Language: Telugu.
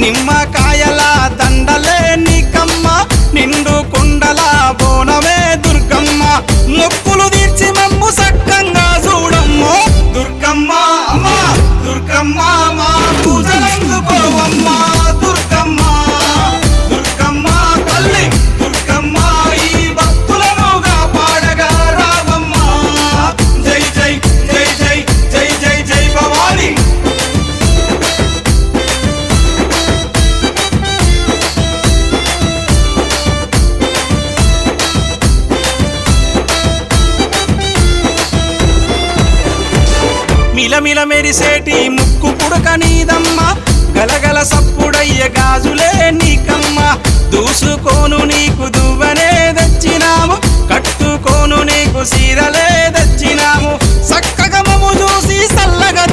నిమ్మకాయల దండలే నీకమ్మ నిండు కుండల బోనమే దుర్గమ్మ మొక్కులు తీర్చి మమ్ము సక్కంగా చూడమ్మో దుర్గమ్మ అమ్మా దుర్గమ్మ మా పూజలందుకోవమ్మ దుర్గమ్మ దుర్గమ్మ తల్లి దుర్గమ్మ ఈ భక్తులనుగా పాడగా రావమ్మ జై జై జై జై జై జై జై భవాని మిలమిల మెరిసేటి ముక్కు పుడక నీదమ్మ గలగల సప్పుడయ్య గాజులే నీకమ్మ దూసుకోను నీకు దువ్వనే తెచ్చినాము కట్టుకోను నీకు సీరలే తెచ్చినాము చక్కగా మము చూసి సల్లగా